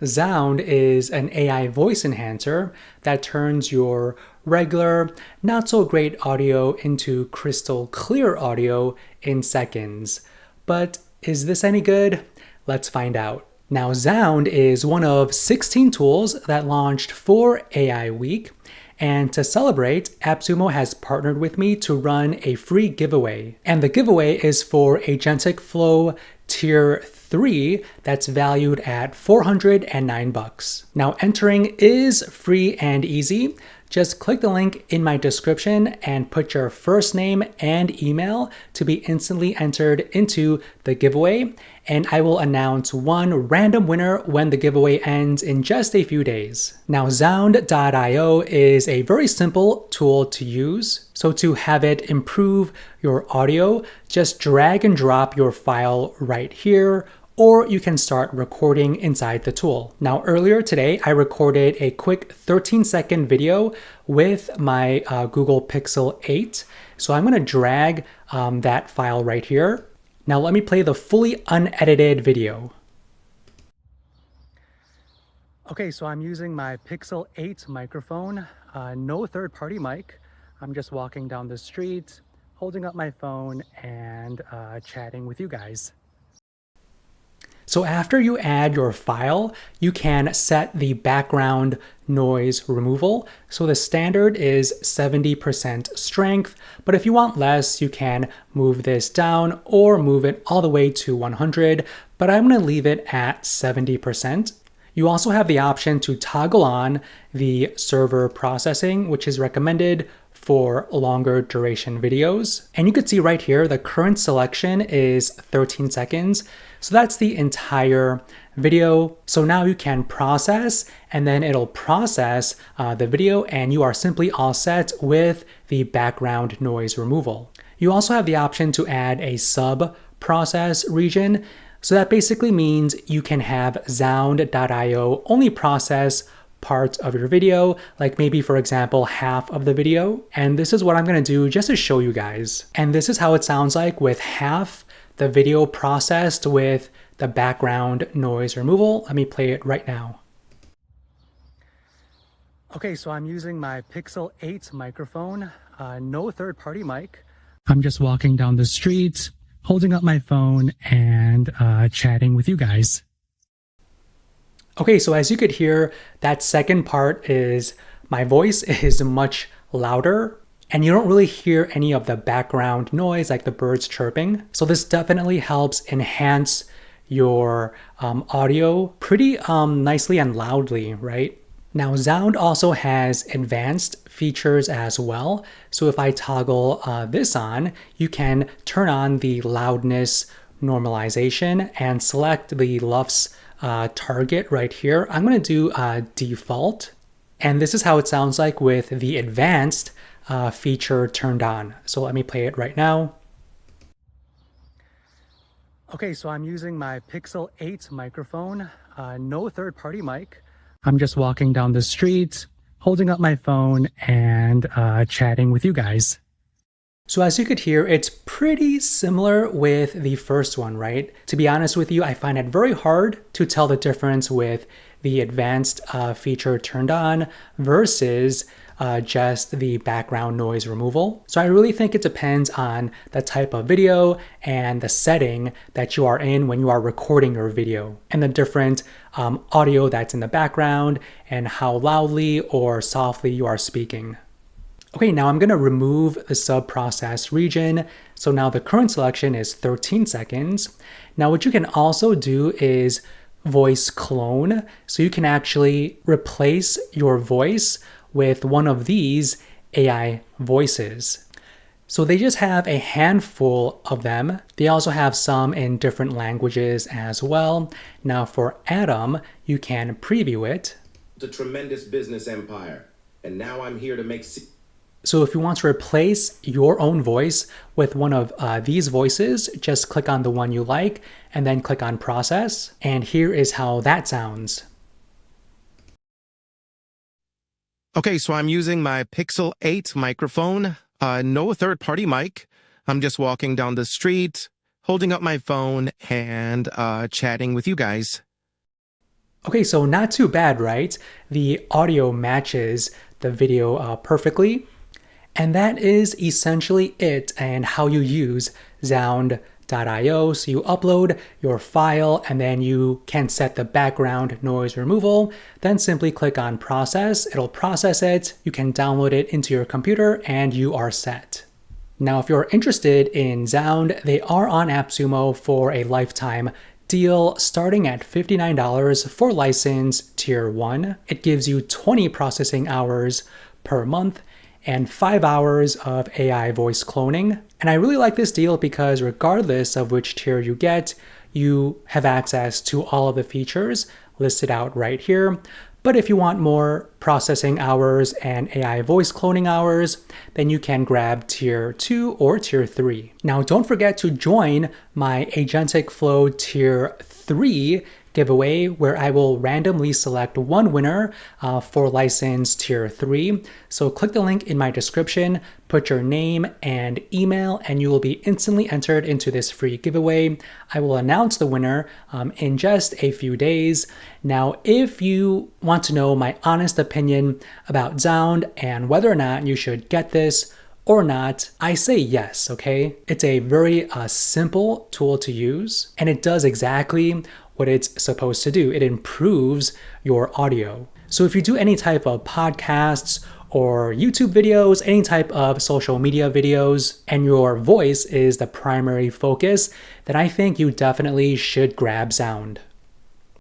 Xound is an AI voice enhancer that turns your regular, not so great audio into crystal clear audio in seconds. But is this any good? Let's find out. Now, Xound is one of 16 tools that launched for AI Week. And to celebrate, AppSumo has partnered with me to run a free giveaway. And the giveaway is for AgenticFlow Tier 3 that's valued at $409. Now, entering is free and easy. Just click the link in my description and put your first name and email to be instantly entered into the giveaway. And I will announce one random winner when the giveaway ends in just a few days. Now, Xound.io is a very simple tool to use. So to have it improve your audio, just drag and drop your file right here, or you can start recording inside the tool. Now, earlier today, I recorded a quick 13-second video with my Google Pixel 8. So I'm gonna drag that file right here. Now let me play the fully unedited video. Okay, so I'm using my Pixel 8 microphone, no third-party mic. I'm just walking down the street, holding up my phone and chatting with you guys. So after you add your file, you can set the background noise removal. So the standard is 70% strength, but if you want less, you can move this down or move it all the way to 100, but I'm gonna leave it at 70%. You also have the option to toggle on the server processing, which is recommended for longer duration videos. And you can see right here, the current selection is 13 seconds. So that's the entire video. So now you can process and then it'll process the video and you are simply all set with the background noise removal. You also have the option to add a sub process region. So that basically means you can have Xound.io only process parts of your video, like maybe, for example, half of the video. And this is what I'm gonna do just to show you guys. And this is how it sounds like with half the video processed with the background noise removal. Let me play it right now. Okay, so I'm using my Pixel 8 microphone, no third-party mic. I'm just walking down the street, holding up my phone and chatting with you guys. Okay, so as you could hear, that second part is my voice is much louder and you don't really hear any of the background noise like the birds chirping. So this definitely helps enhance your audio pretty nicely and loudly, right? Now, Xound also has advanced features as well. So if I toggle this on, you can turn on the loudness normalization and select the LUFS target right here. I'm going to do default. And this is how it sounds like with the advanced feature turned on. So let me play it right now. Okay, so I'm using my Pixel 8 microphone, no third-party mic. I'm just walking down the street, holding up my phone and chatting with you guys. So as you could hear, it's pretty similar with the first one, right? To be honest with you, I find it very hard to tell the difference with the advanced feature turned on versus just the background noise removal. So I really think it depends on the type of video and the setting that you are in when you are recording your video and the different audio that's in the background and how loudly or softly you are speaking. Okay, now I'm going to remove the sub-process region. So now the current selection is 13 seconds. Now what you can also do is voice clone. So you can actually replace your voice with one of these AI voices. So they just have a handful of them. They also have some in different languages as well. Now for Adam, you can preview it. It's a tremendous business empire. And now I'm here to make... So if you want to replace your own voice with one of these voices, just click on the one you like and then click on process. And here is how that sounds. Okay, so I'm using my Pixel 8 microphone, no third-party mic. I'm just walking down the street, holding up my phone and chatting with you guys. Okay, so not too bad, right? The audio matches the video perfectly. And that is essentially it and how you use Xound.io. So you upload your file and then you can set the background noise removal. Then simply click on process. It'll process it. You can download it into your computer and you are set. Now, if you're interested in Xound, they are on AppSumo for a lifetime deal starting at $59 for license tier 1. It gives you 20 processing hours per month and 5 hours of AI voice cloning. And I really like this deal because regardless of which tier you get, you have access to all of the features listed out right here. But if you want more processing hours and AI voice cloning hours, then you can grab tier 2 or tier 3. Now, don't forget to join my AgenticFlow tier 3 giveaway where I will randomly select one winner for license tier 3. So click the link in my description, put your name and email, and you will be instantly entered into this free giveaway. I will announce the winner in just a few days. Now, if you want to know my honest opinion about Xound and whether or not you should get this or not, I say yes, okay? It's a very simple tool to use, and it does exactly what it's supposed to do. It improves your audio. So if you do any type of podcasts or YouTube videos, any type of social media videos, and your voice is the primary focus, then I think you definitely should grab Xound.